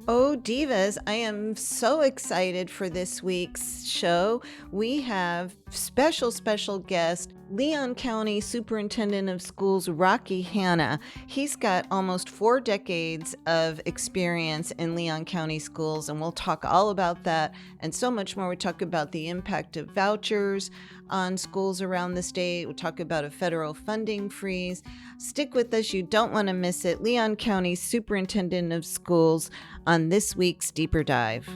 Oh, Divas, I am so excited for this week's show. We have special guest, Leon County Superintendent of Schools, Hanna. He's got almost 4 decades of experience in Leon County schools, and we'll talk all about that and so much more. We talk about the impact of vouchers on schools around the state. We'll talk about a federal funding freeze. Stick with us. You don't want to miss it. Leon County Superintendent of Schools on this week's Deeper Dive.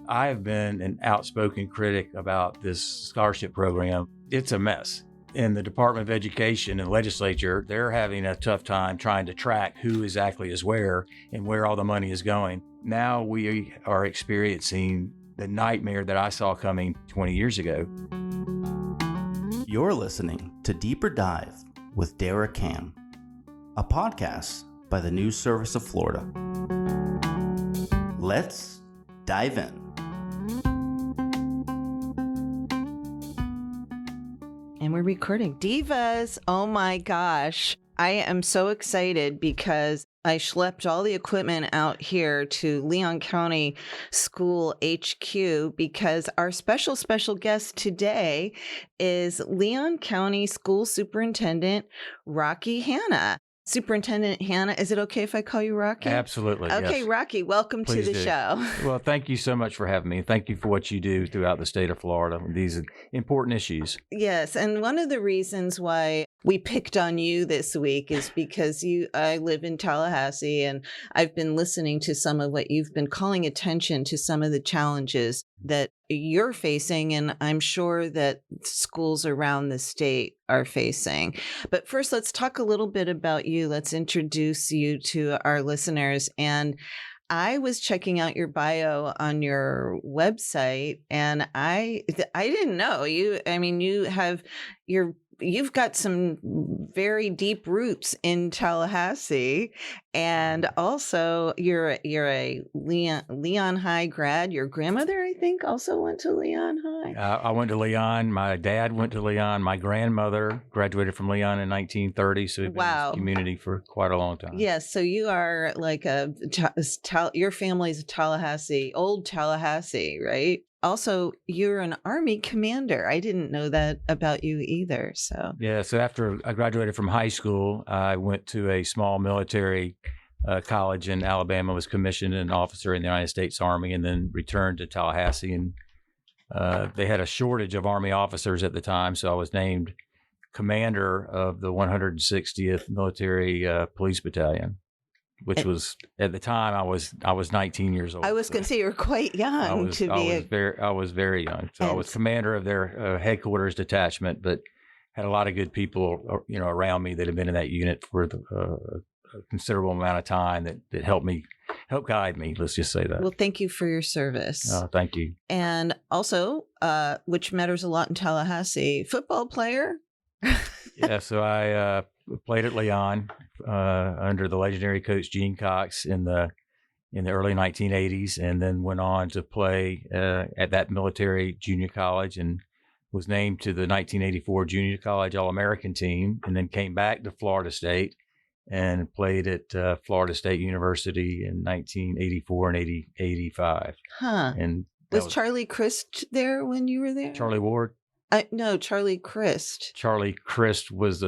I have been an outspoken critic about this scholarship program. It's a mess. In the Department of Education and legislature, they're having a tough time trying to track who exactly is where and where all the money is going. Now we are experiencing the nightmare that I saw coming 20 years ago. You're listening to Deeper Dive with Dara, a podcast by the News Service of Florida. Let's dive in. And we're recording. Divas, oh my gosh. I am so excited because I schlepped all the equipment out here to Leon County School HQ because our special guest today is Leon County School Superintendent Hanna. Superintendent Hanna, is it okay if I call you Rocky? Absolutely. Okay, yes. Rocky, welcome Please to the show. Well, thank you so much for having me. Thank you for what you do throughout the state of Florida. These are important issues. Yes, and one of the reasons why we picked on you this week is because I live in Tallahassee, and I've been listening to some of what you've been calling attention to some of the challenges that you're facing, and I'm sure that schools around the state are facing. But first, let's talk a little bit about you. Let's introduce you to our listeners. And I was checking out your bio on your website, and I didn't know you. I mean, you've got some very deep roots in Tallahassee, and also you're a Leon High grad. Your grandmother, I think, also went to Leon High. I went to Leon. My dad went to Leon. My grandmother graduated from Leon in 1930, so we've been in this community for quite a long time. Yes, so you are like your family's old Tallahassee, right? Also, you're an Army commander. I didn't know that about you either. So after I graduated from high school, I went to a small military college in Alabama, was commissioned an officer in the United States Army, and then returned to Tallahassee. And they had a shortage of Army officers at the time, so I was named commander of the 160th Military Police Battalion, which was, at the time, I was 19 years old. I was going to say you were quite young I was very young. So I was commander of their headquarters detachment, but had a lot of good people, around me that had been in that unit for a considerable amount of time that helped guide me. Let's just say that. Well, thank you for your service. Thank you. And also, which matters a lot in Tallahassee, football player. Yeah, so I played at Leon under the legendary coach Gene Cox in the early 1980s, and then went on to play at that military junior college, and was named to the 1984 Junior College All-American team, and then came back to Florida State and played at Florida State University in 1984 and 85. Huh. And was Charlie Crist there when you were there? Charlie Ward? No, Charlie Crist. Charlie Crist was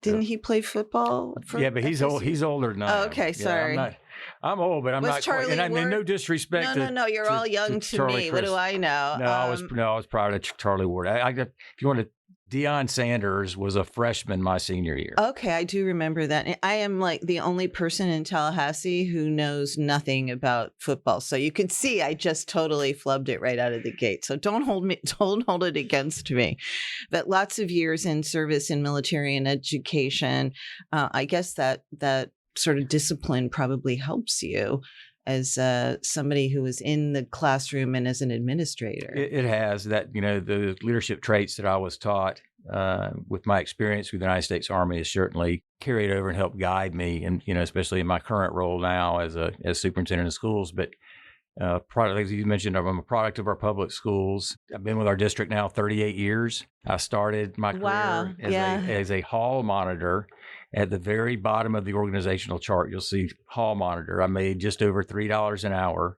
Didn't he play football? Yeah, but he's old. He's older than I am. Oh, okay, sorry. Yeah, I'm old, but I'm not quite. And I mean, no disrespect. No. You're all young to me. Crist. What do I know? No, I was proud of Charlie Ward. If you want to, Deion Sanders was a freshman my senior year. Okay, I do remember that. I am like the only person in Tallahassee who knows nothing about football. So you can see I just totally flubbed it right out of the gate. So don't hold it against me. But lots of years in service in military and education. I guess that sort of discipline probably helps you as somebody who was in the classroom and as an administrator. It has that, the leadership traits that I was taught with my experience with the United States Army has certainly carried over and helped guide me, and, especially in my current role now as superintendent of schools. But as you mentioned, I'm a product of our public schools. I've been with our district now 38 years. I started my career as a hall monitor at the very bottom of the organizational chart, you'll see hall monitor. I made just over $3 an hour.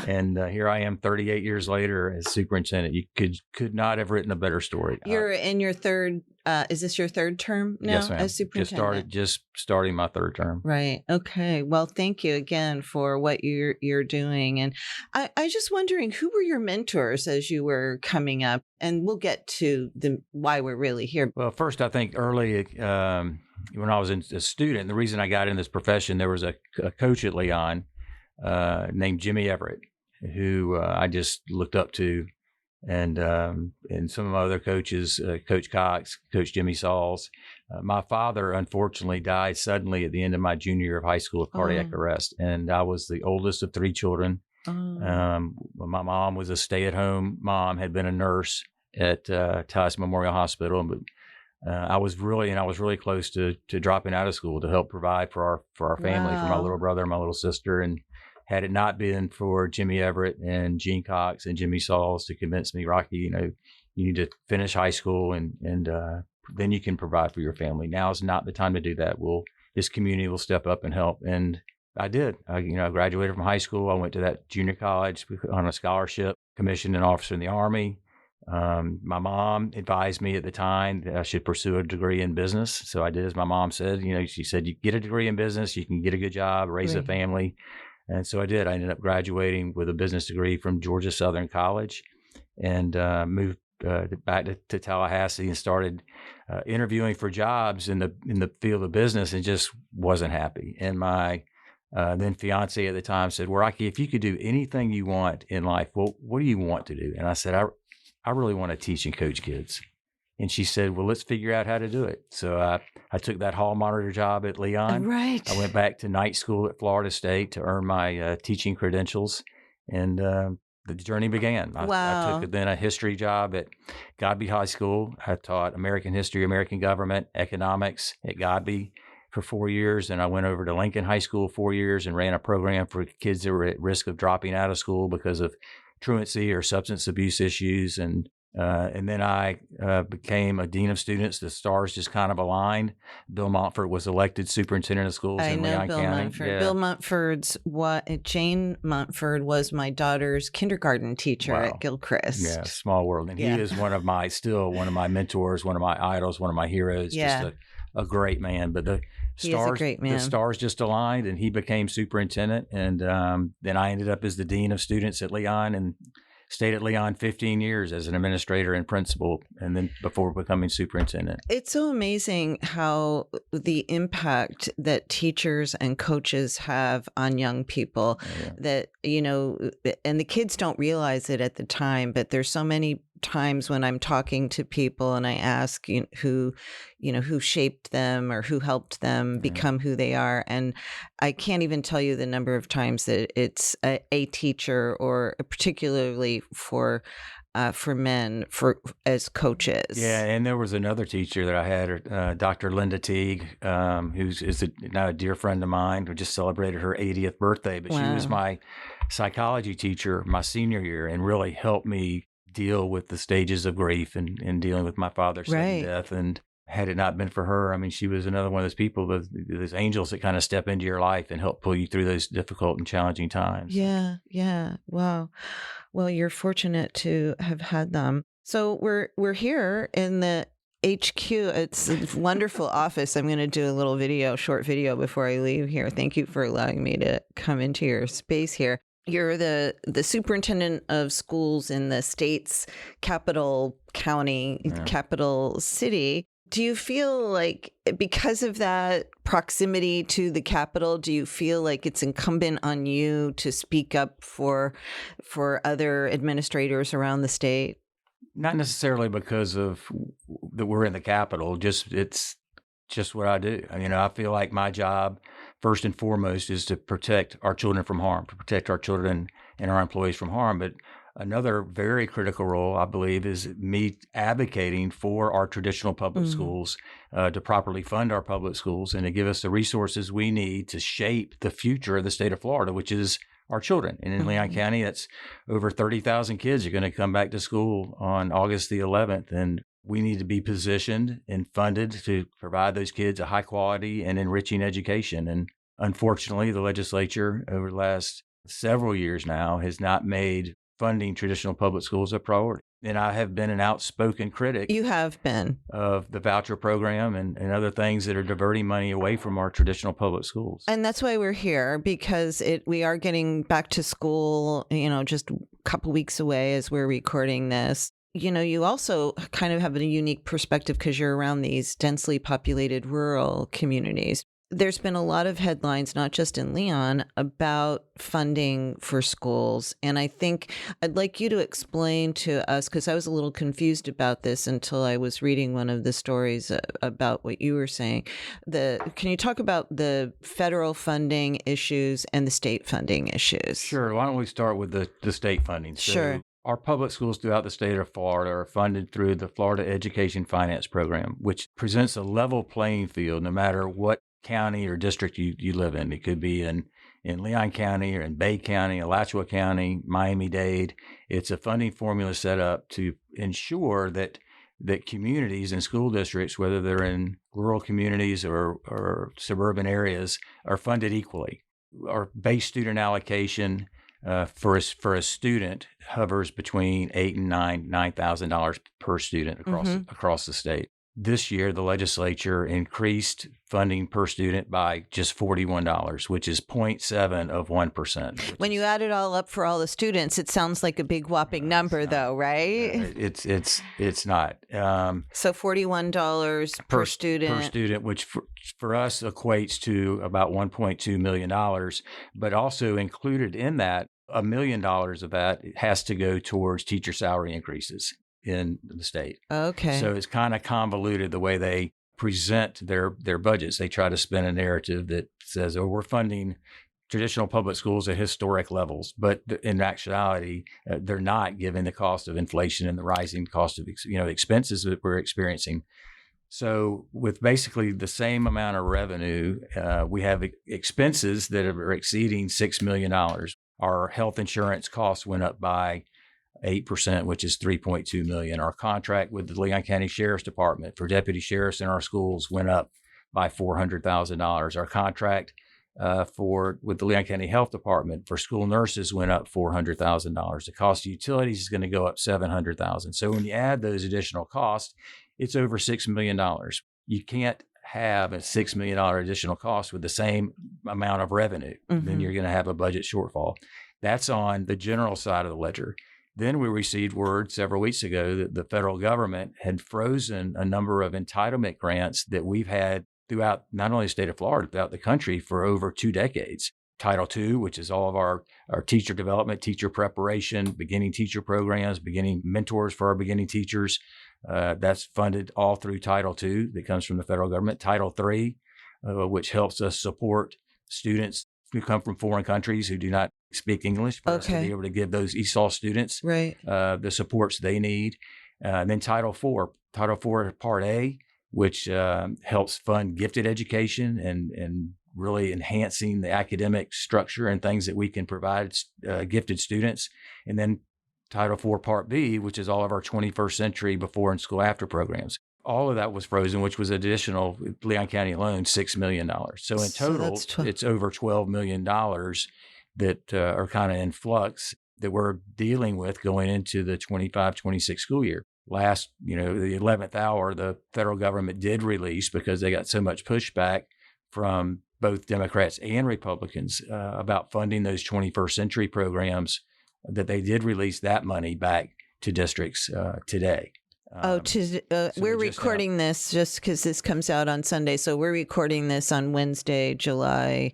And here I am 38 years later as superintendent. You could not have written a better story. You're in your third, is this your third term now Yes, ma'am. as superintendent? Just starting my third term. Right. Okay. Well, thank you again for what you're doing. And I just wondering, who were your mentors as you were coming up? And we'll get to why we're really here. Well, first, I think early when I was a student, the reason I got in this profession, there was a coach at Leon named Jimmy Everett, who I just looked up to, and some of my other coaches, Coach Cox, Coach Jimmy Sauls. My father, unfortunately, died suddenly at the end of my junior year of high school of cardiac arrest, and I was the oldest of 3 children. My mom was a stay-at-home mom, had been a nurse at Tallahassee Memorial Hospital, but I was really close to dropping out of school to help provide for our family, for my little brother and my little sister. And had it not been for Jimmy Everett and Gene Cox and Jimmy Sauls to convince me, Rocky, you need to finish high school and then you can provide for your family. Now is not the time to do that. This community will step up and help. And I did. I graduated from high school. I went to that junior college on a scholarship, commissioned an officer in the Army. My mom advised me at the time that I should pursue a degree in business. So I did as my mom said. She said, you get a degree in business, you can get a good job, raise a family. And so I did. I ended up graduating with a business degree from Georgia Southern College and moved back to Tallahassee and started interviewing for jobs in the field of business and just wasn't happy. And my then fiance at the time said, well, Rocky, if you could do anything you want in life, well, what do you want to do? And I said, I really want to teach and coach kids. And she said, well, let's figure out how to do it. So I took that hall monitor job at Leon. Right. I went back to night school at Florida State to earn my teaching credentials. And the journey began. I took then a history job at Godby High School. I taught American history, American government, economics at Godby for 4 years. And I went over to Lincoln High School 4 years and ran a program for kids that were at risk of dropping out of school because of truancy or substance abuse issues. And then I became a dean of students. The stars just kind of aligned. Bill Montfort was elected superintendent of schools in Leon County. Montfort. Yeah. Bill Montford's Jane Montford was my daughter's kindergarten teacher at Gilchrist. Yeah, small world. And he is still one of my mentors, one of my idols, one of my heroes. Yeah. Just a great man. But the stars just aligned, and he became superintendent. And then I ended up as the dean of students at Leon and stayed at Leon 15 years as an administrator and principal, and then before becoming superintendent. It's so amazing how the impact that teachers and coaches have on young people that, and the kids don't realize it at the time, but there's so many times when I'm talking to people and I ask who shaped them or who helped them become who they are. And I can't even tell you the number of times that it's a teacher, or particularly for men, as coaches. Yeah, and there was another teacher that I had, Dr. Linda Teague, who's now a dear friend of mine, who just celebrated her 80th birthday. But she was my psychology teacher my senior year and really helped me deal with the stages of grief and dealing with my father's sudden death. And had it not been for her, I mean, she was another one of those people, those angels that kind of step into your life and help pull you through those difficult and challenging times. Yeah. Wow. Well, you're fortunate to have had them. So we're here in the HQ. It's a wonderful office. I'm going to do a short video before I leave here. Thank you for allowing me to come into your space here. You're the superintendent of schools in the state's capital county, capital city. Do you feel like, because of that proximity to the capital, do you feel like it's incumbent on you to speak up for other administrators around the state? Not necessarily because of that we're in the capital. It's just what I do. I feel like my job, first and foremost, is to protect our children from harm, to protect our children and our employees from harm. But another very critical role, I believe, is me advocating for our traditional public schools, to properly fund our public schools and to give us the resources we need to shape the future of the state of Florida, which is our children. And in Leon County, that's over 30,000 kids are going to come back to school on August the 11th. And we need to be positioned and funded to provide those kids a high quality and enriching education. And unfortunately, the legislature over the last several years now has not made funding traditional public schools a priority. And I have been an outspoken critic. You have been. Of the voucher program and other things that are diverting money away from our traditional public schools. And that's why we're here, because we are getting back to school, just a couple weeks away as we're recording this. You also kind of have a unique perspective because you're around these densely populated rural communities. There's been a lot of headlines, not just in Leon, about funding for schools. And I think I'd like you to explain to us, because I was a little confused about this until I was reading one of the stories about what you were saying. Can you talk about the federal funding issues and the state funding issues? Sure. Why don't we start with the state funding? Sure. Our public schools throughout the state of Florida are funded through the Florida Education Finance Program, which presents a level playing field no matter what county or district you live in. It could be in Leon County or in Bay County, Alachua County, Miami-Dade. It's a funding formula set up to ensure that communities and school districts, whether they're in rural communities or suburban areas, are funded equally. Our base student allocation for a student hovers between $8,000 and $9,000 per student across the state. This year, the legislature increased funding per student by just $41, which is 0.7 of 1%. When you add it all up for all the students, it sounds like a big whopping number, though, right? It's not. So $41 per student. Per student, which for us equates to about $1.2 million, but also included in that, $1 million of that has to go towards teacher salary increases in the state. Okay. So it's kind of convoluted the way they present their budgets. They try to spin a narrative that says, "Oh, we're funding traditional public schools at historic levels," but in actuality, they're not, given the cost of inflation and the rising cost of expenses that we're experiencing. So with basically the same amount of revenue, we have expenses that are exceeding $6 million. Our health insurance costs went up by 8%, which is $3.2 million. Our contract with the Leon County Sheriff's Department for deputy sheriffs in our schools went up by $400,000. Our contract with the Leon County Health Department for school nurses went up $400,000. The cost of utilities is going to go up $700,000. So when you add those additional costs, it's over $6 million. You can't have a $6 million additional cost with the same amount of revenue. Mm-hmm. Then you're going to have a budget shortfall. That's on the general side of the ledger. Then we received word several weeks ago that the federal government had frozen a number of entitlement grants that we've had throughout not only the state of Florida, but throughout the country for over 2 decades. Title II, which is all of our teacher development, teacher preparation, beginning teacher programs, beginning mentors for our beginning teachers. That's funded all through Title II that comes from the federal government. Title III, which helps us support students who come from foreign countries who do not speak English, for us to be able to give those ESOL students the supports they need. And then Title IV Part A, which helps fund gifted education and really enhancing the academic structure and things that we can provide gifted students. And then Title IV Part B, which is all of our 21st century before and school after programs. All of that was frozen, which was additional, Leon County alone, $6 million. So in total, it's over $12 million that are kind of in flux that we're dealing with going into the 25-26 school year. Last, the 11th hour, the federal government did release, because they got so much pushback from both Democrats and Republicans about funding those 21st century programs, that they did release that money back to districts today. We're recording this just because this comes out on Sunday. So we're recording this on Wednesday, July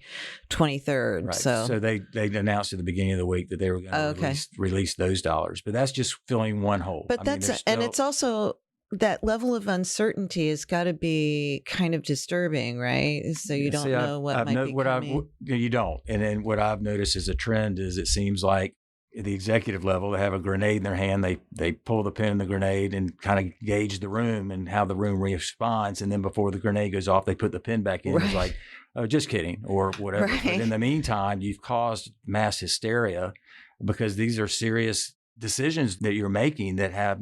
23rd. Right. So they announced at the beginning of the week that they were going to release those dollars. But that's just filling one hole. But and it's also that level of uncertainty has got to be kind of disturbing, right? So you don't know what might be coming. You don't. And then what I've noticed as a trend is it seems like at the executive level, they have a grenade in their hand. They pull the pin in the grenade and kind of gauge the room and how the room responds. And then before the grenade goes off, they put the pin back in. Right. It's like, oh, just kidding, or whatever. Right. But in the meantime, you've caused mass hysteria, because these are serious decisions that you're making that have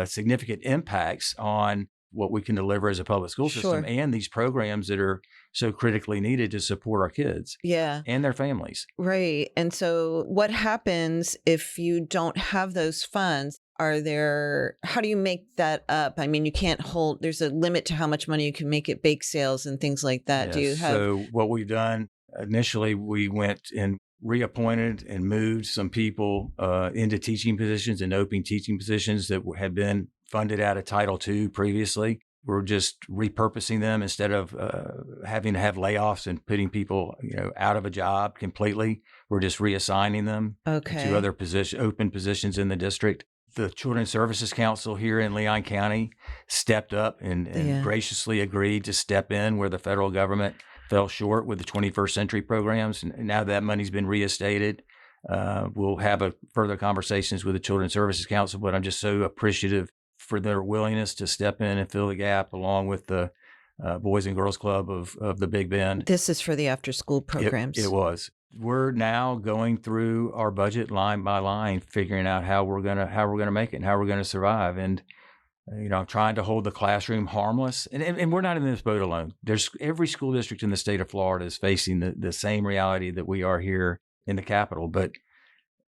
significant impacts on what we can deliver as a public school system Sure. and these programs that are so critically needed to support our kids Yeah. and their families. Right. And so what happens if you don't have those funds? How do you make that up? I mean, you can't there's a limit to how much money you can make at bake sales and things like that. Do Yes. you have, So what we've done initially, we went and reappointed and moved some people into teaching positions and open teaching positions that had been funded out of Title II previously. We're just repurposing them instead of having to have layoffs and putting people, out of a job completely. We're just reassigning them to okay. other open positions in the district. The Children's Services Council here in Leon County stepped up and Yeah. graciously agreed to step in where the federal government fell short with the 21st century programs. And now that money's been reinstated, we'll have further conversations with the Children's Services Council, but I'm just so appreciative for their willingness to step in and fill the gap along with the Boys and Girls Club of the Big Bend. This is for the after school programs. It was. We're now going through our budget line by line, figuring out how we're gonna make it and how we're gonna survive. And I'm trying to hold the classroom harmless. And we're not in this boat alone. There's every school district in the state of Florida is facing the same reality that we are here in the capital. But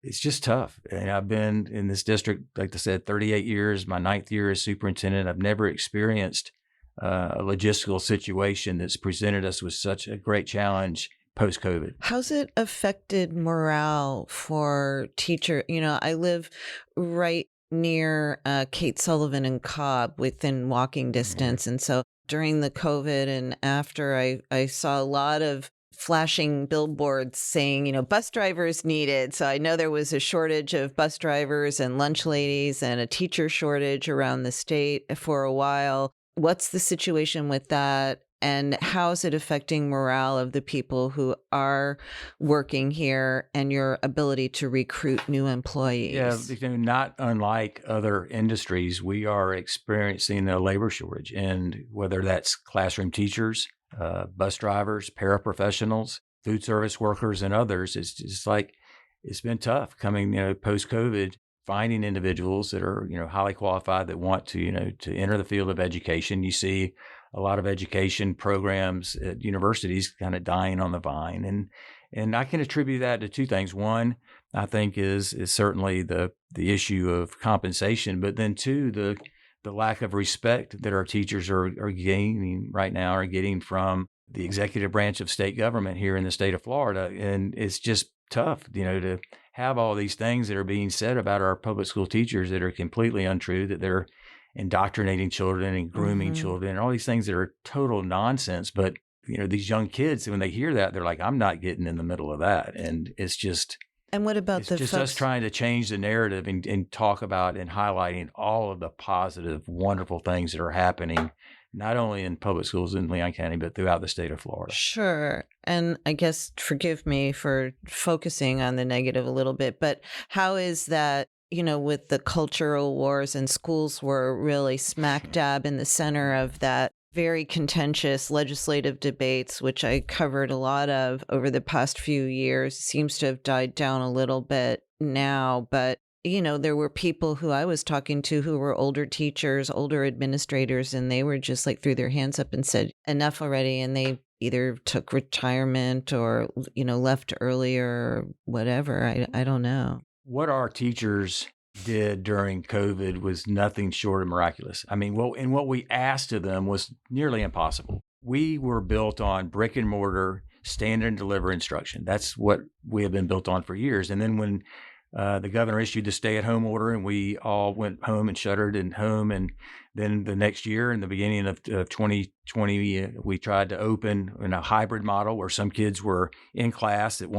it's just tough. And I've been in this district, like I said, 38 years. My 9th year as superintendent. I've never experienced a logistical situation that's presented us with such a great challenge post-COVID. How's it affected morale for teacher? I live right near Kate Sullivan and Cobb within walking distance. And so during the COVID and after, I saw a lot of flashing billboards saying, bus drivers needed. So I know there was a shortage of bus drivers and lunch ladies and a teacher shortage around the state for a while. What's the situation with that? And how is it affecting morale of the people who are working here and your ability to recruit new employees? Yeah, not unlike other industries, we are experiencing a labor shortage, and whether that's classroom teachers, bus drivers, paraprofessionals, food service workers, and others, it's just like it's been tough coming, post-COVID, finding individuals that are, highly qualified that want to, to enter the field of education. You see a lot of education programs at universities kind of dying on the vine. And I can attribute that to two things. One, I think is certainly the issue of compensation, but then two, the lack of respect that our teachers are gaining right now, are getting from the executive branch of state government here in the state of Florida. And it's just tough, to have all these things that are being said about our public school teachers that are completely untrue, that they're indoctrinating children and grooming children and all these things that are total nonsense. But, these young kids, when they hear that, they're like, I'm not getting in the middle of that. And it's just... And what about it's just us trying to change the narrative and talk about and highlighting all of the positive, wonderful things that are happening, not only in public schools in Leon County, but throughout the state of Florida. Sure. And I guess forgive me for focusing on the negative a little bit, but how is that, with the cultural wars and schools were really smack dab in the center of that very contentious legislative debates, which I covered a lot of over the past few years, seems to have died down a little bit now. But, there were people who I was talking to who were older teachers, older administrators, and they were just like threw their hands up and said, enough already. And they either took retirement or, left earlier or whatever. I don't know. What our teachers did during COVID was nothing short of miraculous. I mean, what we asked of them was nearly impossible. We were built on brick and mortar, stand and deliver instruction. That's what we have been built on for years. And then when the governor issued the stay-at-home order and we all went home and shuttered in home, and then the next year, in the beginning of 2020, we tried to open in a hybrid model where some kids were in class that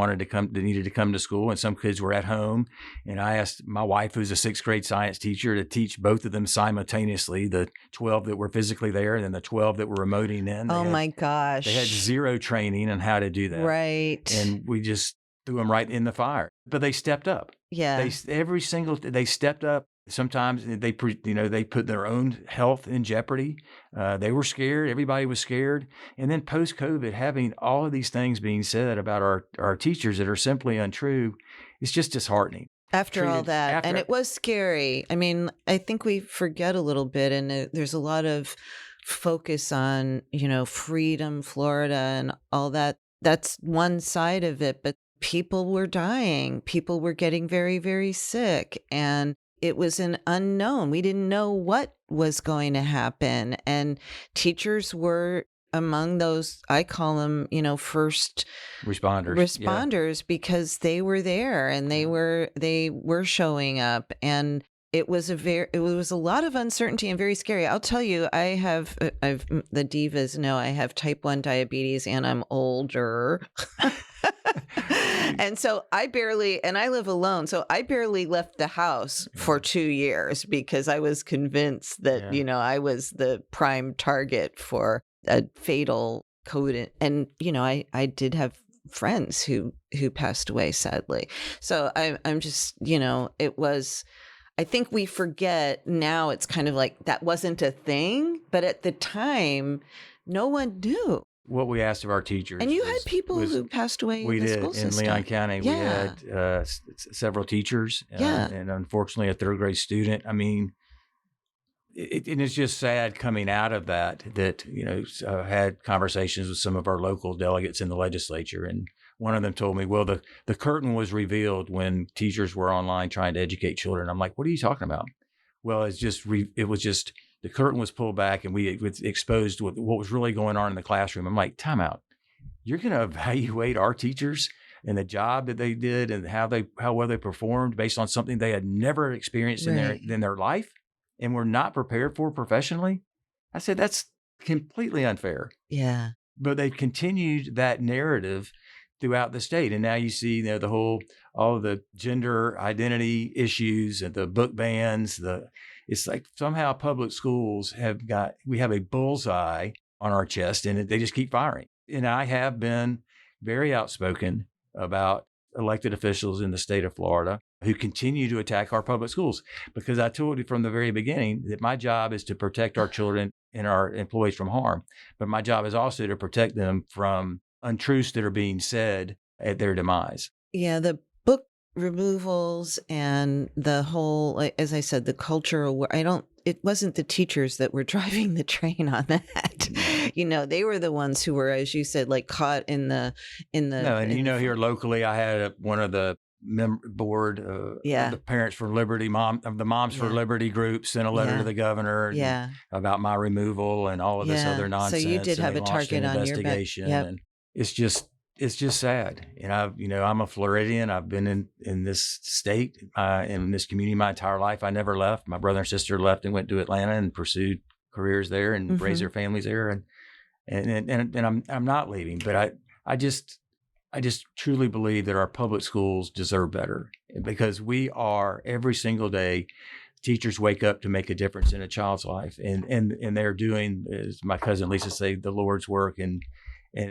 needed to come to school, and some kids were at home. And I asked my wife, who's a 6th grade science teacher, to teach both of them simultaneously, the 12 that were physically there and then the 12 that were remoting in. Oh my gosh. They had zero training on how to do that. Right. And we just threw them right in the fire. But they stepped up. Yeah. They stepped up. Sometimes they put their own health in jeopardy. They were scared. Everybody was scared. And then post-COVID, having all of these things being said about our teachers that are simply untrue, it's just disheartening. After all treated that, after. and it was scary. I mean, I think we forget a little bit, and there's a lot of focus on, freedom, Florida, and all that. That's one side of it, but people were dying. People were getting very, very sick, and it was an unknown. We didn't know what was going to happen, and teachers were among those, I call them, first responders, because they were there and they were showing up, and it was a lot of uncertainty and very scary. I'll tell you, the divas know I have type 1 diabetes and I'm older. And so I live alone. So I barely left the house for 2 years because I was convinced that, I was the prime target for a fatal COVID. And, I did have friends who passed away, sadly. So I'm just, it was, I think we forget now. It's kind of like that wasn't a thing, but at the time, no one knew. What we asked of our teachers. And you had people who passed away in the school system. In Leon County. Yeah. We had several teachers and unfortunately a third grade student. I mean, and it's just sad coming out of that, I had conversations with some of our local delegates in the legislature, and one of them told me, well, the curtain was revealed when teachers were online trying to educate children. I'm like, what are you talking about? Well, it was just the curtain was pulled back and we exposed what was really going on in the classroom. I'm like, time out. You're going to evaluate our teachers and the job that they did and how well they performed based on something they had never experienced in their life and were not prepared for professionally? I said, that's completely unfair. Yeah. But they continued that narrative throughout the state. And now you see, all the gender identity issues and the book bans, it's like somehow public schools we have a bullseye on our chest and they just keep firing. And I have been very outspoken about elected officials in the state of Florida who continue to attack our public schools, because I told you from the very beginning that my job is to protect our children and our employees from harm. But my job is also to protect them from untruths that are being said at their demise. Yeah, the book removals and the whole, as I said, the cultural, it wasn't the teachers that were driving the train on that. They were the ones who were, as you said, like caught in the. No, and here locally, I had one of the board of the Parents for Liberty, the Moms for Liberty group sent a letter to the governor about my removal and all of this other nonsense. So you did have a target on your back. Yep. And it's just sad. And I'm a Floridian. I've been in this state, in this community my entire life. I never left. My brother and sister left and went to Atlanta and pursued careers there and raised their families there. And I'm not leaving, but I just truly believe that our public schools deserve better, because we are every single day. Teachers wake up to make a difference in a child's life, and they're doing, as my cousin Lisa say, the Lord's work, and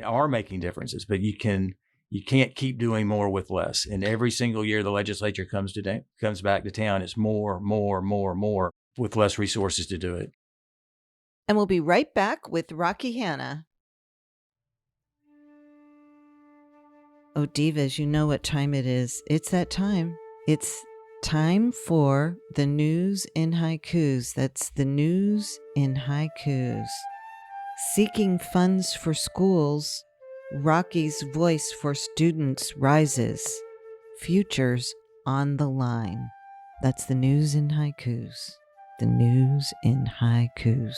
are making differences. But you can't keep doing more with less. And every single year the legislature comes back to town, it's more with less resources to do it. And we'll be right back with Rocky Hanna. Oh, divas, you know what time it is. It's that time. It's time for the news in haikus. That's the news in haikus. Seeking funds for schools, Rocky's voice for students rises. Futures on the line. That's the news in haikus. The news in haikus.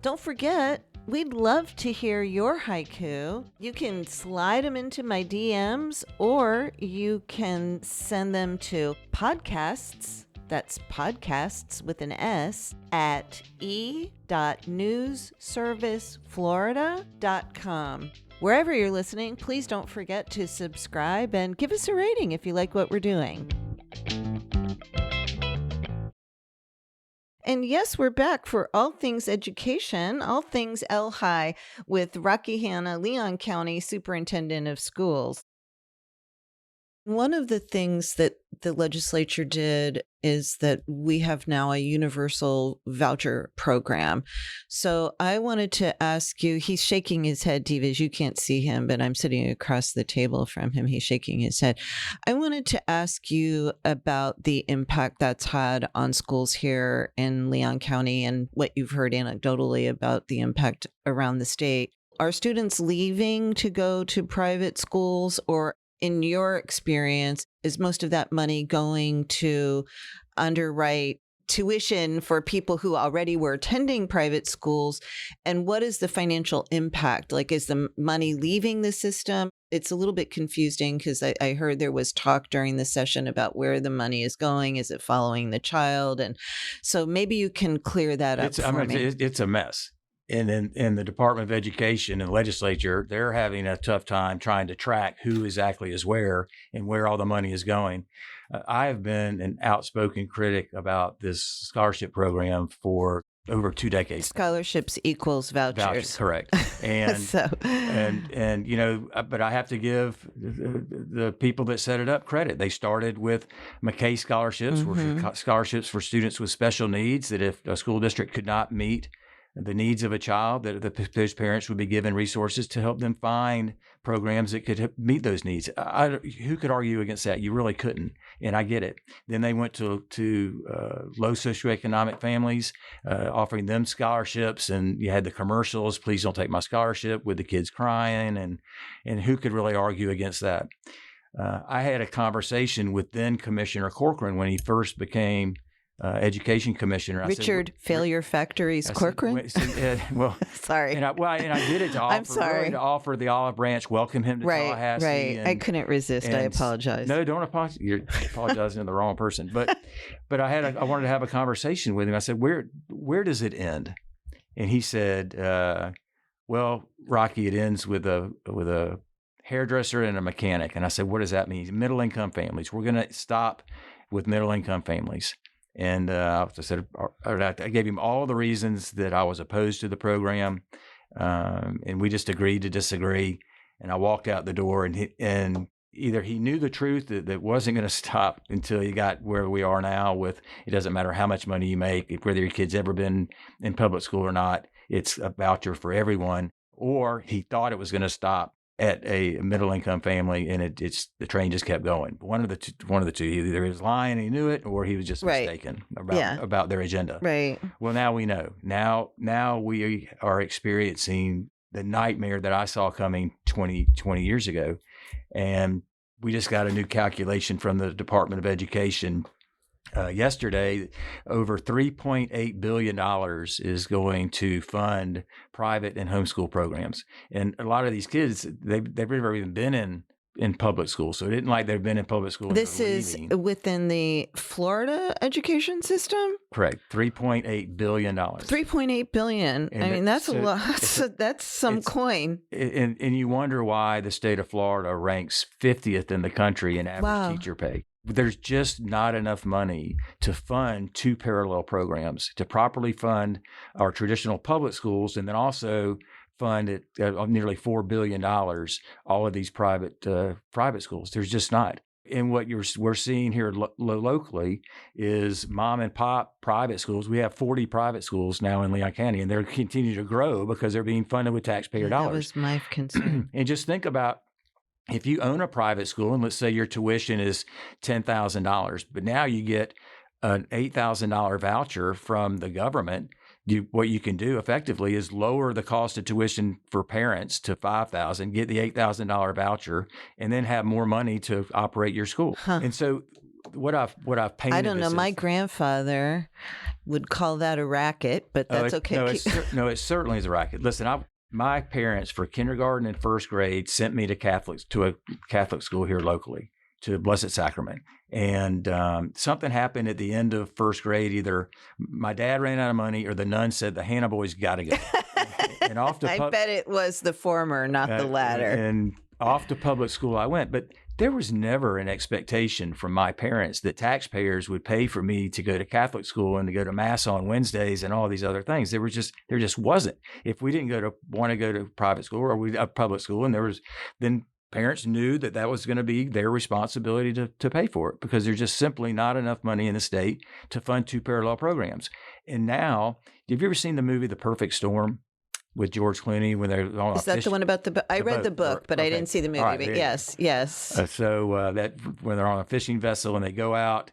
Don't forget, we'd love to hear your haiku. You can slide them into my DMs, or you can send them to podcasts, that's podcasts with an S, at e.newsserviceflorida.com. Wherever you're listening, please don't forget to subscribe and give us a rating if you like what we're doing. And yes, we're back for All Things Education, All Things El-Hi, with Rocky Hanna, Leon County Superintendent of Schools. One of the things that the legislature did is that we have now a universal voucher program. So I wanted to ask you, he's shaking his head, Divas. You can't see him, but I'm sitting across the table from him. He's shaking his head. I wanted to ask you about the impact that's had on schools here in Leon County and what you've heard anecdotally about the impact around the state. Are students leaving to go to private schools, or in your experience, is most of that money going to underwrite tuition for people who already were attending private schools? And what is the financial impact? Like, is the money leaving the system? It's a little bit confusing because I heard there was talk during the session about where the money is going. Is it following the child? And so maybe you can clear that up for me. It's a mess. And in the Department of Education and legislature, they're having a tough time trying to track who exactly is where and where all the money is going. I have been an outspoken critic about this scholarship program for over 2 decades. Scholarships equals vouchers. Correct. And So- and but I have to give the people that set it up credit. They started with McKay scholarships, which were scholarships for students with special needs, that if a school district could not meet the needs of a child, that those parents would be given resources to help them find programs that could meet those needs. Who could argue against that? You really couldn't, and I get it. Then they went to low socioeconomic families, offering them scholarships, and you had the commercials, "Please don't take my scholarship," with the kids crying, and who could really argue against that? I had a conversation with then Commissioner Corcoran when he first became education commissioner. Richard Failure Factories Corcoran? Sorry. And I did it to offer, I'm sorry. really to offer the olive branch, welcome him to Tallahassee. Right. And, I couldn't resist. I apologize. No, don't apologize. You're apologizing to the wrong person. But I wanted to have a conversation with him. I said, where does it end? And he said, well, Rocky, it ends with a hairdresser and a mechanic. And I said, what does that mean? Middle income families. We're going to stop with middle income families. And I said, I gave him all the reasons that I was opposed to the program, and we just agreed to disagree. And I walked out the door, and either he knew the truth that wasn't going to stop until he got where we are now. With it doesn't matter how much money you make, whether your kid's ever been in public school or not, it's a voucher for everyone. Or he thought it was going to stop at a middle income family, and the train just kept going. One of the two, either he was lying and he knew it, or he was just mistaken about their agenda. Right. Well, now we know. Now we are experiencing the nightmare that I saw coming 20 years ago, and we just got a new calculation from the Department of Education yesterday. Over $3.8 billion is going to fund private and homeschool programs. And a lot of these kids, they've never even been in public school. So it isn't like they've been in public school. This is within the Florida education system? Correct. $3.8 billion. $3.8 billion. And I mean, that's a lot. That's some coin. And you wonder why the state of Florida ranks 50th in the country in average teacher pay. There's just not enough money to fund two parallel programs, to properly fund our traditional public schools, and then also fund at nearly $4 billion all of these private schools. There's just not. And what we're seeing here locally is mom and pop private schools. We have 40 private schools now in Leon County, and they're continuing to grow because they're being funded with taxpayer dollars. That was my concern. And just think about, if you own a private school, and let's say your tuition is $10,000, but now you get an $8,000 voucher from the government, what you can do effectively is lower the cost of tuition for parents to $5,000, get the $8,000 voucher, and then have more money to operate your school. And so what I've painted. I don't know. My grandfather would call that a racket, but that's okay. No, it certainly is a racket. Listen, my parents, for kindergarten and first grade, sent me to a Catholic school here locally, to Blessed Sacrament. And something happened at the end of first grade. Either my dad ran out of money, or the nun said the Hanna boys got to go. And off to I bet it was the former, not the latter. And off to public school I went. But there was never an expectation from my parents that taxpayers would pay for me to go to Catholic school and to go to Mass on Wednesdays and all these other things. There just wasn't. If we didn't want to go to private school or public school, and then parents knew that that was going to be their responsibility to pay for it, because there's just simply not enough money in the state to fund 2 parallel programs. And now, have you ever seen the movie The Perfect Storm with George Clooney when they're on Is that the one about I read the book, but I didn't see the movie. Right, but yes. So that when they're on a fishing vessel and they go out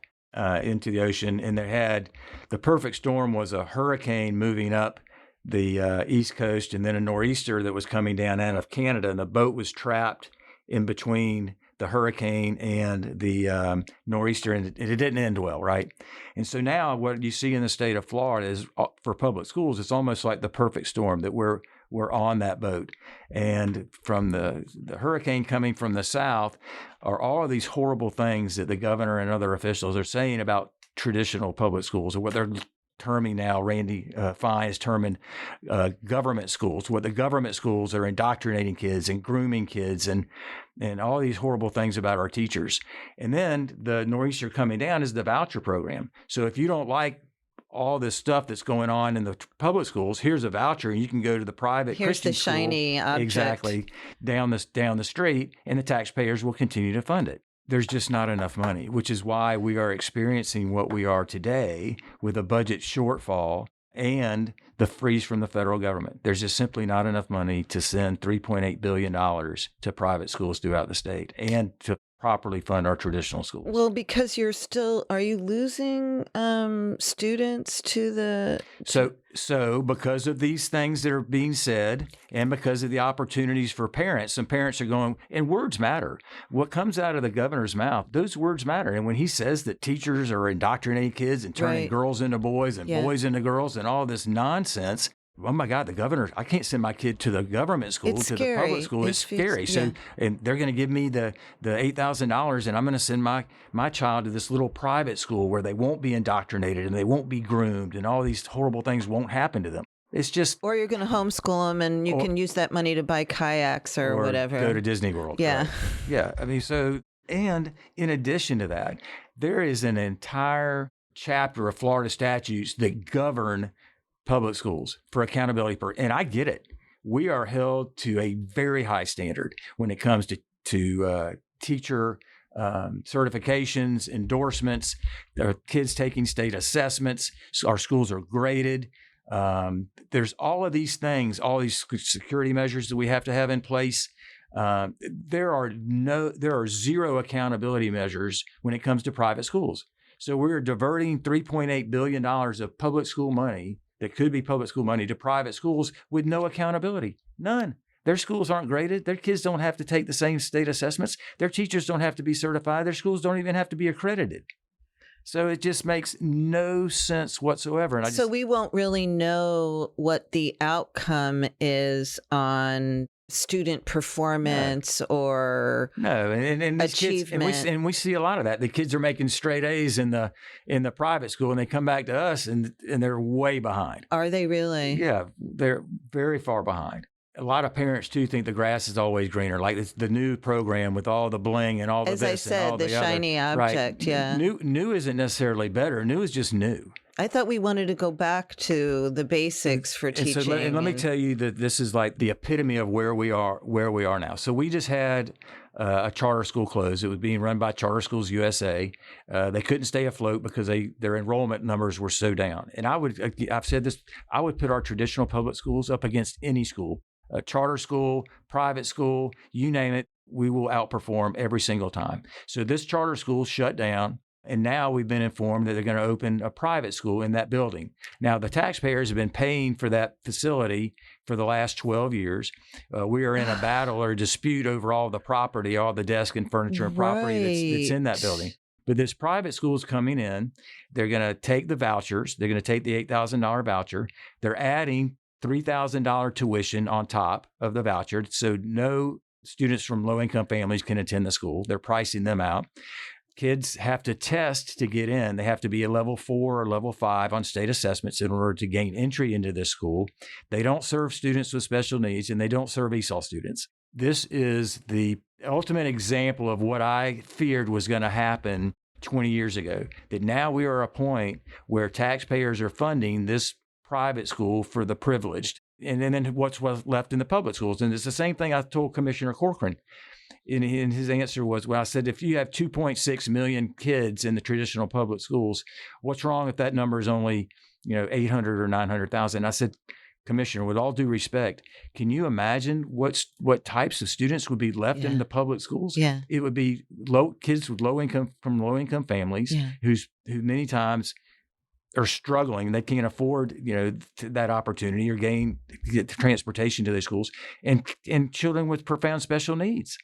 into the ocean, and they had the perfect storm was a hurricane moving up the East Coast, and then a nor'easter that was coming down out of Canada, and the boat was trapped in between the hurricane and the nor'easter, and it didn't end well, right? And so now what you see in the state of Florida is, for public schools, it's almost like the perfect storm, that we're on that boat. And from the hurricane coming from the south are all of these horrible things that the governor and other officials are saying about traditional public schools, or what they're terming now, Randy Fine is terming government schools, what the government schools are indoctrinating kids and grooming kids and all these horrible things about our teachers. And then the nor'easter coming down is the voucher program. So if you don't like all this stuff that's going on in the public schools, here's a voucher, and you can go to the private Here's Christian the school, shiny object. exactly, down the street, and the taxpayers will continue to fund it. There's just not enough money, which is why we are experiencing what we are today with a budget shortfall and the freeze from the federal government. There's just simply not enough money to send $3.8 billion to private schools throughout the state and to properly fund our traditional schools. Well, because are you losing students to the... So because of these things that are being said, and because of the opportunities for parents, some parents are going, and words matter. What comes out of the governor's mouth, those words matter. And when he says that teachers are indoctrinating kids and turning girls into boys and boys into girls and all this nonsense, oh my God, the governor, I can't send my kid to the government school, it's to scary. the public school. It's scary. So, and they're going to give me the $8,000, and I'm going to send my child to this little private school where they won't be indoctrinated and they won't be groomed, and all these horrible things won't happen to them. It's just... Or you're going to homeschool them, and you can use that money to buy kayaks or whatever. Go to Disney World. Yeah. Right? Yeah. I mean, and in addition to that, there is an entire chapter of Florida statutes that govern public schools for accountability. And I get it. We are held to a very high standard when it comes to teacher certifications, endorsements, there kids taking state assessments. So our schools are graded. There's all of these things, all these security measures that we have to have in place. There are zero accountability measures when it comes to private schools. So we're diverting $3.8 billion of public school money that could be public school money to private schools with no accountability. None. Their schools aren't graded. Their kids don't have to take the same state assessments. Their teachers don't have to be certified. Their schools don't even have to be accredited. So it just makes no sense whatsoever. And so we won't really know what the outcome is on student performance or and achievement. Kids, and we see a lot of that. The kids are making straight A's in the private school, and they come back to us and they're way behind. Are they really? Yeah, they're very far behind. A lot of parents too think the grass is always greener, like it's the new program with all the bling and all the this. As I said, and all the shiny other, object. Right? Yeah, new isn't necessarily better. New is just new. I thought we wanted to go back to the basics for teaching. So let me tell you that this is like the epitome of where we are now. So we just had a charter school close. It was being run by Charter Schools USA. They couldn't stay afloat because their enrollment numbers were so down. And I've said this, I would put our traditional public schools up against any school, a charter school, private school, you name it, we will outperform every single time. So this charter school shut down. And now we've been informed that they're going to open a private school in that building. Now, the taxpayers have been paying for that facility for the last 12 years. We are in a battle or dispute over all the property, all the desk and furniture and property that's in that building. But this private school is coming in. They're going to take the vouchers. They're going to take the $8,000 voucher. They're adding $3,000 tuition on top of the voucher. So no students from low-income families can attend the school. They're pricing them out. Kids have to test to get in. They have to be a level 4 or level 5 on state assessments in order to gain entry into this school. They don't serve students with special needs, and they don't serve ESOL students. This is the ultimate example of what I feared was going to happen 20 years ago, that now we are at a point where taxpayers are funding this private school for the privileged, and then what's left in the public schools. And it's the same thing I told Commissioner Corcoran. And his answer was, well, I said, if you have 2.6 million kids in the traditional public schools, what's wrong if that number is only, 800 or 900,000? I said, Commissioner, with all due respect, can you imagine what types of students would be left in the public schools? Yeah. It would be kids with low income families who many times are struggling. They can't afford, that opportunity or get transportation to those schools, and children with profound special needs.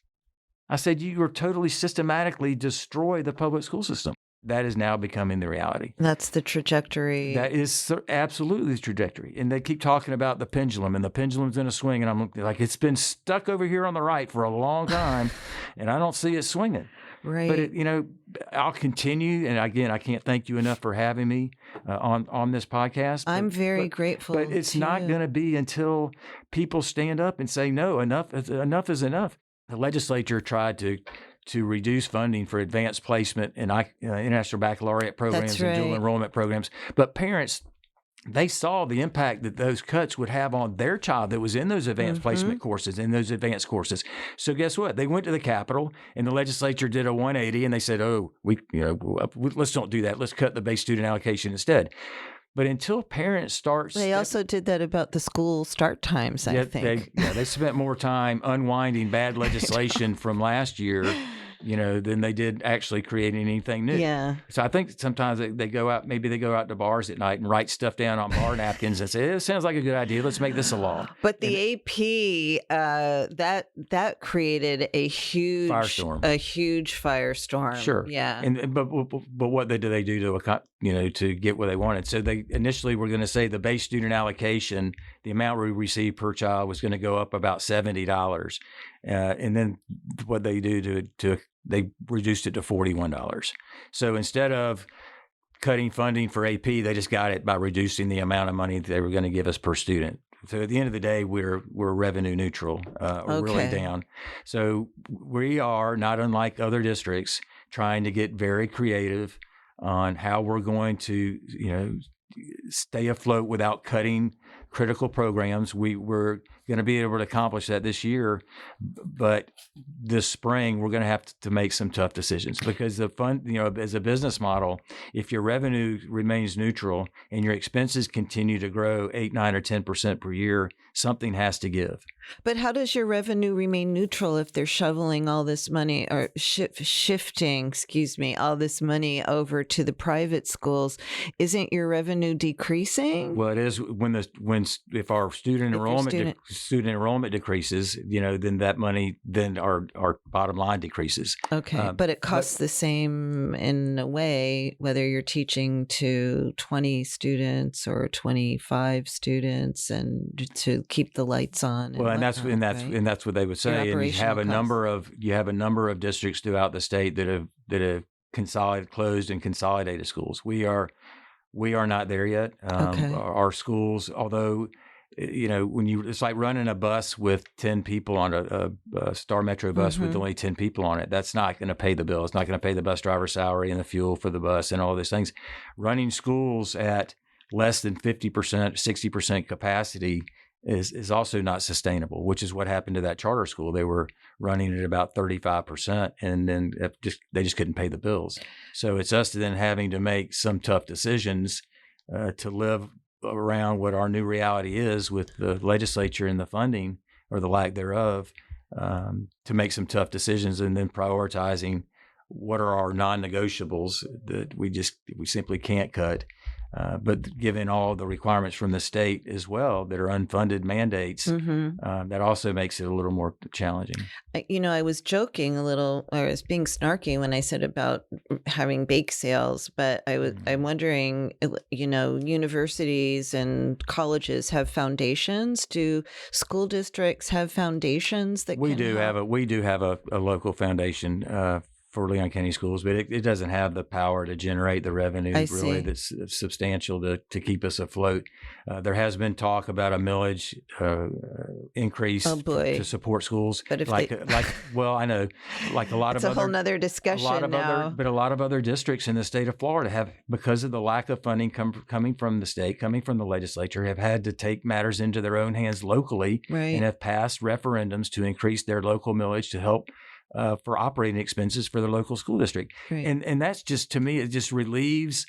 I said, you are totally systematically destroy the public school system. That is now becoming the reality. That's the trajectory. That is absolutely the trajectory. And they keep talking about the pendulum, and the pendulum's in a swing. And I'm like, it's been stuck over here on the right for a long time, and I don't see it swinging. Right. But I'll continue. And again, I can't thank you enough for having me on this podcast. I'm very grateful. But it's not going to be until people stand up and say, no, enough is enough. The legislature tried to reduce funding for advanced placement and international baccalaureate programs and dual enrollment programs. But parents, they saw the impact that those cuts would have on their child that was in those advanced placement courses, in those advanced courses. So guess what? They went to the Capitol, and the legislature did a 180, and they said, let's don't do that. Let's cut the base student allocation instead. But until parents start... They also did that about the school start times, I think. They spent more time unwinding bad legislation from last year, than they did actually creating anything new. Yeah. So I think sometimes they go out to bars at night and write stuff down on bar napkins and say, it sounds like a good idea. Let's make this a law. But the AP, that created a huge firestorm. Sure. Yeah. But what did they do to get what they wanted? So they initially were going to say the base student allocation, the amount we received per child, was going to go up about $70. And then what they do they reduced it to $41. So instead of cutting funding for AP, they just got it by reducing the amount of money that they were going to give us per student. So at the end of the day, we're revenue neutral, or really down. So we are, not unlike other districts, trying to get very creative on how we're going to, stay afloat without cutting critical programs. We're going to be able to accomplish that this year, but this spring we're going to have to make some tough decisions, because the fund, as a business model, if your revenue remains neutral and your expenses continue to grow 8, 9, or 10% per year, something has to give. But how does your revenue remain neutral if they're shoveling all this money, or shifting all this money over to the private schools? Isn't your revenue decreasing? Well, it is if our student enrollment decreases, then that money, then our bottom line decreases. Okay, but it costs the same in a way, whether you're teaching to 20 students or 25 students, and to keep the lights on. And that's what they would say. And you have a number of districts throughout the state that have closed and consolidated schools. We are not there yet. Our schools, although it's like running a bus with 10 people on a Star Metro bus with only 10 people on it. That's not going to pay the bill. It's not going to pay the bus driver's salary and the fuel for the bus and all those things. Running schools at less than 50%, 60% capacity is also not sustainable, which is what happened to that charter school. They were running at about 35%, and then they just couldn't pay the bills. So it's us then having to make some tough decisions to live around what our new reality is with the legislature and the funding, or the lack thereof, to make some tough decisions, and then prioritizing what are our non-negotiables that we simply can't cut. But given all the requirements from the state as well that are unfunded mandates, that also makes it a little more challenging. I was joking a little, or I was being snarky when I said about having bake sales, but I'm wondering, universities and colleges have foundations. Do school districts have foundations that we do have a local foundation for Leon County Schools, but it doesn't have the power to generate the revenue that's substantial to keep us afloat. There has been talk about a millage increase to support schools. But if I know, like a lot it's a whole nother discussion now. But a lot of other districts in the state of Florida have, because of the lack of funding coming from the state, coming from the legislature, have had to take matters into their own hands locally, and have passed referendums to increase their local millage to help for operating expenses for the local school district. Right. And that's just, to me, it just relieves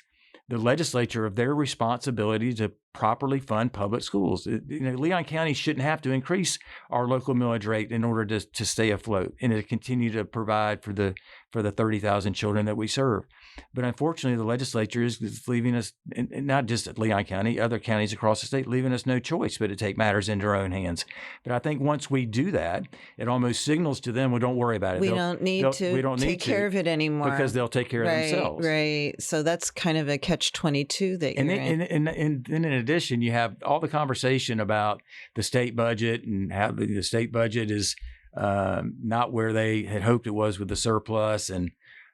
the legislature of their responsibility to properly fund public schools. Leon County shouldn't have to increase our local millage rate in order to stay afloat and to continue to provide for the 30,000 children that we serve. But unfortunately, the legislature is leaving us, and not just at Leon County, other counties across the state, leaving us no choice but to take matters into our own hands. But I think once we do that, it almost signals to them, well, don't worry about it. We don't need to take care of it anymore. Because they'll take care of themselves. Right. So that's kind of a catch-22 that you're in. And then in addition, you have all the conversation about the state budget and how the state budget is not where they had hoped it was with the surplus. And,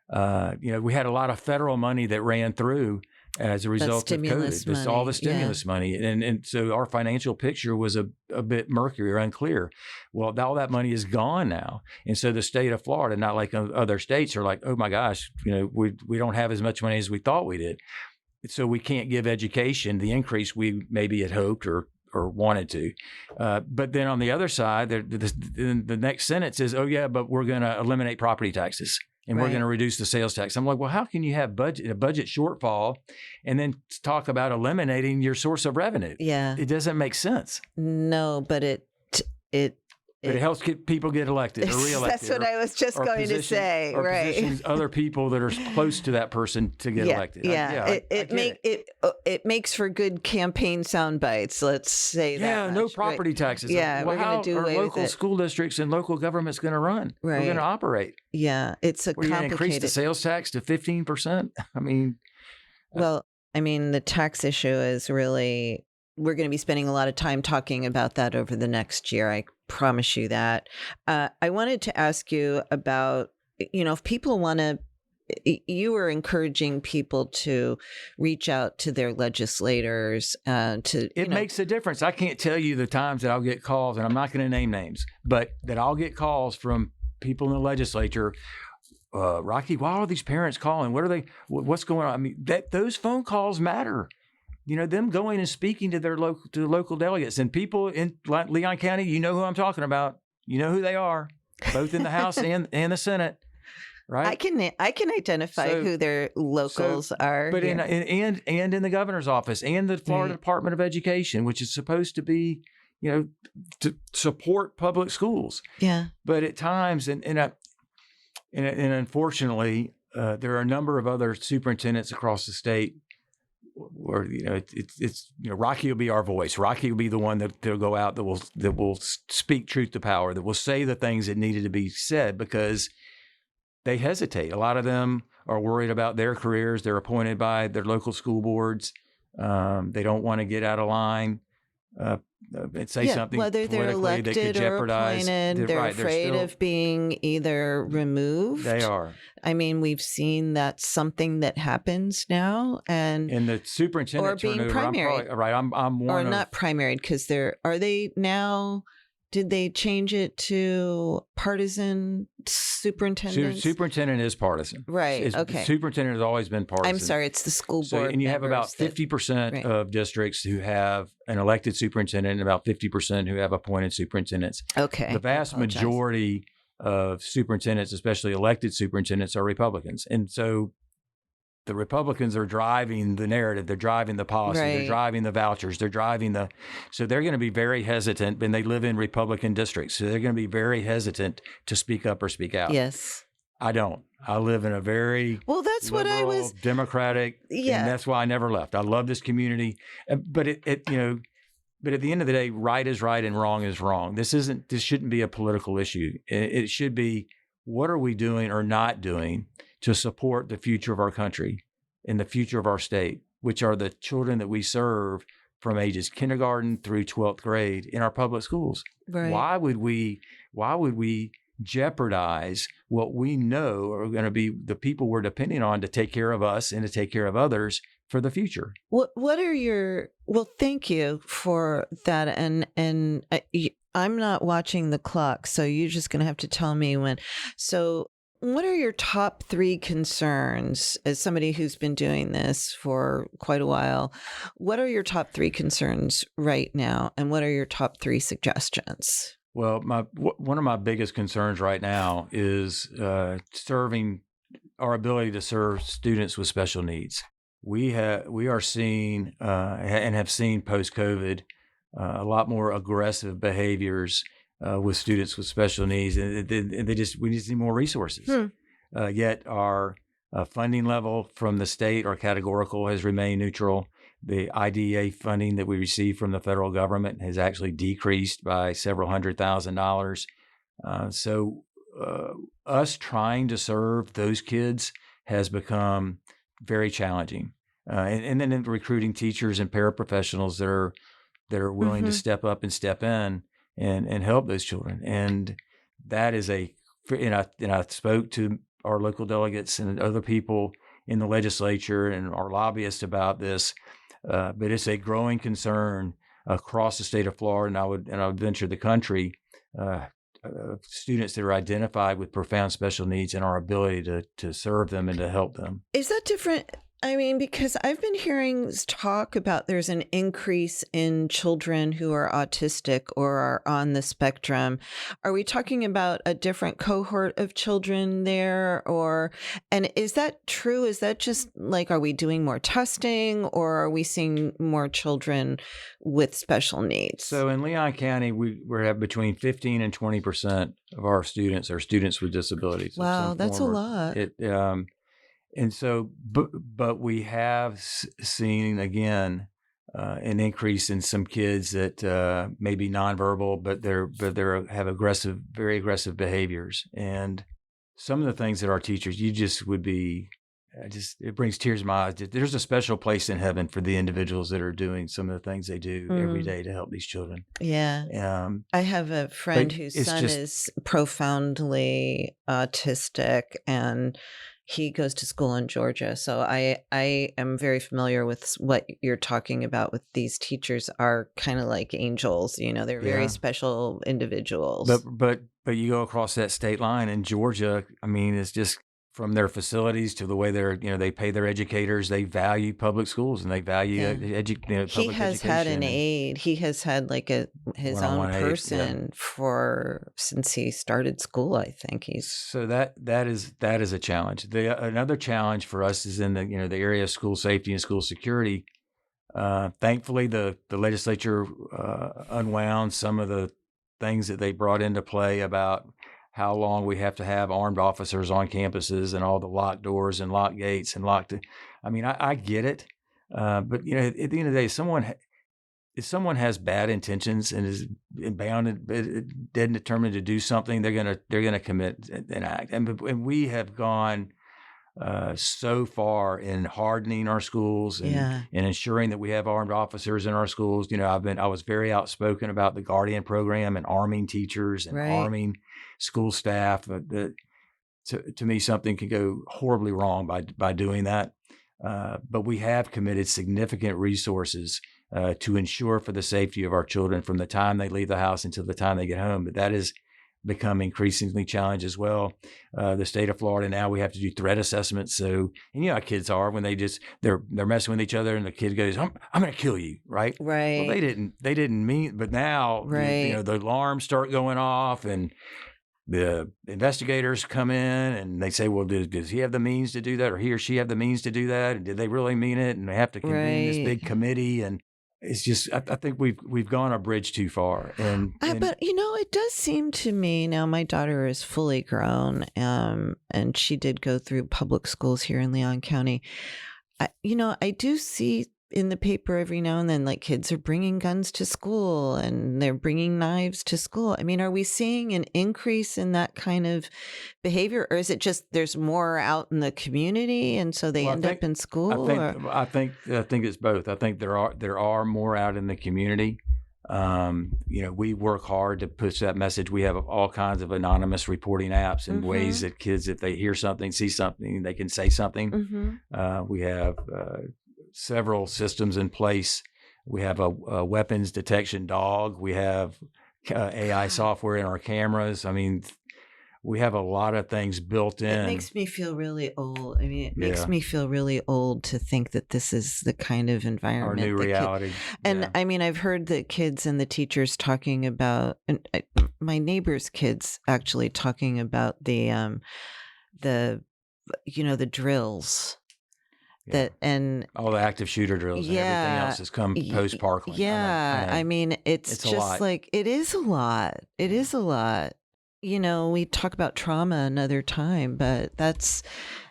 we had a lot of federal money that ran through as a result of COVID, all the stimulus money. And so our financial picture was a bit murky or unclear. Well, all that money is gone now. And so the state of Florida, not like other states, are like, oh my gosh, we don't have as much money as we thought we did. So we can't give education the increase we maybe had hoped or wanted to. But then on the other side, the next sentence is, oh yeah, but we're going to eliminate property taxes. And we're going to reduce the sales tax. I'm like, well, how can you have a budget shortfall and then talk about eliminating your source of revenue? Yeah. It doesn't make sense. No, but it helps people get elected or reelected. That's what I was just going to say. Or right. positions other people that are close to that person to get elected. Yeah. It makes for good campaign sound bites. Let's say that. Yeah. No property taxes. Yeah. Well, we're going to do away with it. Local school districts and local government's going to run. Right. We're going to operate. Yeah. It's a We're going to complicated. increase the sales tax to 15%. I mean. The tax issue is really. We're going to be spending a lot of time talking about that over the next year. I promise you that. I wanted to ask you about, if people want to, you were encouraging people to reach out to their legislators It makes a difference. I can't tell you the times that I'll get calls, and I'm not going to name names, but that I'll get calls from people in the legislature. Rocky, why are these parents calling? What's going on? I mean, those phone calls matter. Them going and speaking to their local delegates and people in Leon County, you know who I'm talking about. You know who they are, both in the House and the Senate, right? I can identify who their locals are. But in the governor's office and the Florida Department of Education, which is supposed to be, to support public schools. Yeah. But at times, and unfortunately, there are a number of other superintendents across the state. Or it's Rocky will be our voice. Rocky will be the one that'll go out that will speak truth to power, that will say the things that needed to be said because they hesitate. A lot of them are worried about their careers. They're appointed by their local school boards. They don't want to get out of line and say something whether they're politically that could elected or jeopardize. appointed. They're afraid of being either removed. They are. I mean, we've seen that's something that happens now, and the superintendent or being turnover, primaried. I'm one or of, not primaried because are they now? Did they change it to partisan superintendents? Superintendent is partisan. Right. Okay. Superintendent has always been partisan. I'm sorry, it's the school board. And you have about 50% of districts who have an elected superintendent and about 50% who have appointed superintendents. Okay. The vast majority of superintendents, especially elected superintendents, are Republicans. And so the Republicans are driving the narrative. They're driving the policy. Right. They're driving the vouchers. They're driving so they're going to be very hesitant, and they live in Republican districts. So they're going to be very hesitant to speak up or speak out. Yes. I don't. I live in a very that's liberal, what I was democratic. Yeah. And that's why I never left. I love this community. But but at the end of the day, right is right and wrong is wrong. This shouldn't be a political issue. It should be, what are we doing or not doing to support the future of our country and the future of our state, which are the children that we serve from ages kindergarten through 12th grade in our public schools. Right. Why would we jeopardize what we know are going to be the people we're depending on to take care of us and to take care of others for the future? What are your, thank you for that. And I'm not watching the clock, so you're just going to have to tell me when. So what are your top 3 concerns as somebody who's been doing this for quite a while? What are your top 3 concerns right now? And what are your top 3 suggestions? Well, one of my biggest concerns right now is serving our ability to serve students with special needs. We are seeing and have seen post COVID a lot more aggressive behaviors with students with special needs, and we just need more resources. Yet our funding level from the state, our categorical, has remained neutral. The IDEA funding that we receive from the federal government has actually decreased by several $100,000. So us trying to serve those kids has become very challenging. And then recruiting teachers and paraprofessionals that are willing to step up and step in and help those children. And that is and I spoke to our local delegates and other people in the legislature and our lobbyists about this. But it's a growing concern across the state of Florida, and I would venture the country, students that are identified with profound special needs and our ability to serve them and to help them. Is that different? I mean, because I've been hearing talk about there's an increase in children who are autistic or are on the spectrum. Are we talking about a different cohort of children there? And is that true? Is that just like, are we doing more testing, or are we seeing more children with special needs? So in Leon County, we have between 15 and 20% of our students are students with disabilities. Wow, that's a lot. And so, but we have seen again an increase in some kids that may be nonverbal, but they have very aggressive behaviors. And some of the things that our teachers, you just would be, it brings tears to my eyes. There's a special place in heaven for the individuals that are doing some of the things they do every day to help these children. Yeah. I have a friend whose son is profoundly autistic, and he goes to school in Georgia. So I am very familiar with what you're talking about with these teachers are kind of like angels, they're very special individuals. But you go across that state line in Georgia, I mean, it's just from their facilities to the way they pay their educators. They value public schools and they value public education. He has had an aide. He has had like his own person since he started school. I think so that is a challenge. Another challenge for us is in the the area of school safety and school security. Thankfully, the legislature unwound some of the things that they brought into play about how long we have to have armed officers on campuses and all the locked doors and locked gates and I mean, I get it. But at the end of the day, if someone has bad intentions and is bound and dead and determined to do something, they're gonna commit an act. And we have gone so far in hardening our schools and ensuring that we have armed officers in our schools. I was very outspoken about the Guardian program and arming teachers and arming school staff. To me, something can go horribly wrong by doing that. But we have committed significant resources to ensure for the safety of our children from the time they leave the house until the time they get home. But that has become increasingly challenged as well. The state of Florida now, we have to do threat assessments. So, and how kids are when they're messing with each other, and the kid goes, "I'm going to kill you," right? Right. Well, they didn't mean, but now the alarms start going off, and the investigators come in and they say, "Well, does he have the means to do that, or he or she have the means to do that? And did they really mean it?" And they have to convene this big committee, and it's just, I think we've gone a bridge too far. But it does seem to me now, my daughter is fully grown, and she did go through public schools here in Leon County. I do see in the paper every now and then, like, kids are bringing guns to school and they're bringing knives to school. I mean, are we seeing an increase in that kind of behavior, or is it just there's more out in the community and so they end up in school? I think it's both. I think there are more out in the community. We work hard to push that message. We have all kinds of anonymous reporting apps and ways that kids, if they hear something, see something, they can say something. We have several systems in place. We have a weapons detection dog. We have AI software in our cameras. I mean, we have a lot of things built in. It makes me feel really old. I mean, it makes Yeah. me feel really old to think that this is the kind of environment. Our new reality. And Yeah. I mean, I've heard the kids and the teachers talking about, and my neighbor's kids actually talking about the the drills. Yeah. And all the active shooter drills and everything else has come post Parkland. Yeah, I mean, it's just lot. like it is a lot. It is a lot. We talk about trauma another time, but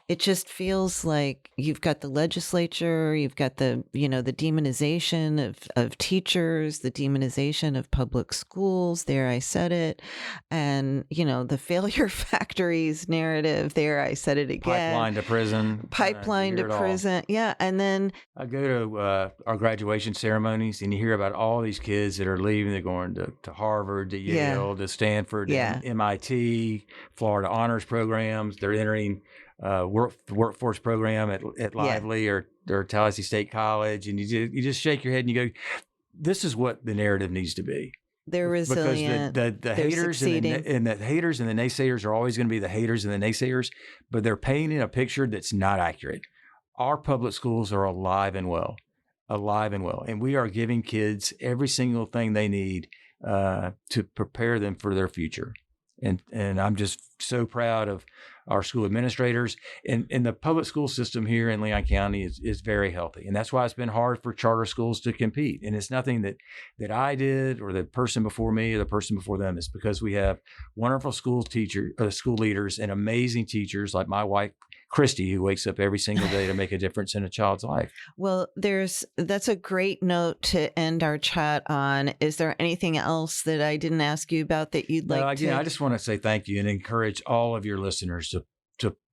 it just feels like you've got the legislature, you've got the demonization of teachers, the demonization of public schools. There, I said it. And, the failure factories narrative. There, I said it again. Pipeline to prison. Pipeline to prison. Yeah. And then I go to our graduation ceremonies and you hear about all these kids that are leaving. They're going to Harvard, to Yale, to Stanford, to MIT, Florida honors programs. They're entering workforce program at Lively or Tallahassee State College, and you just shake your head and you go, "This is what the narrative needs to be." They're resilient. Because the haters and the haters and the naysayers are always going to be the haters and the naysayers, but they're painting a picture that's not accurate. Our public schools are alive and well, and we are giving kids every single thing they need to prepare them for their future. And I'm just so proud of our school administrators, and the public school system here in Leon County is very healthy. And that's why it's been hard for charter schools to compete. And it's nothing that I did or the person before me or the person before them. It's because we have wonderful school leaders and amazing teachers like my wife, Christy, who wakes up every single day to make a difference in a child's life. Well, that's a great note to end our chat on. Is there anything else that I didn't ask you about that you'd like to? I just want to say thank you and encourage all of your listeners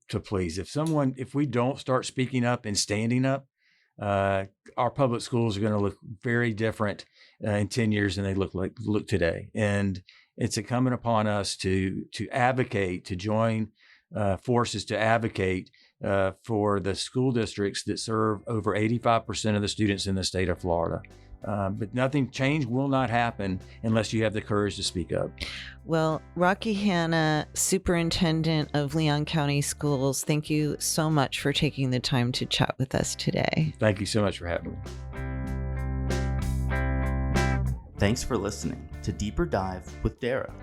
to please, if we don't start speaking up and standing up, our public schools are going to look very different in 10 years than they look today. And it's incumbent upon us to advocate, to join forces to advocate for the school districts that serve over 85% of the students in the state of Florida. But change will not happen unless you have the courage to speak up. Well, Rocky Hanna, Superintendent of Leon County Schools, thank you so much for taking the time to chat with us today. Thank you so much for having me. Thanks for listening to Deeper Dive with Dara,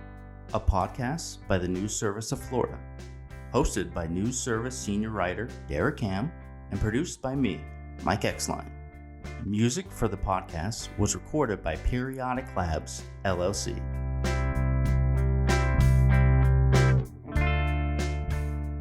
a podcast by the News Service of Florida. Hosted by News Service senior writer Dara Cam and produced by me, Mike Exline. Music for the podcast was recorded by Periodic Labs, LLC.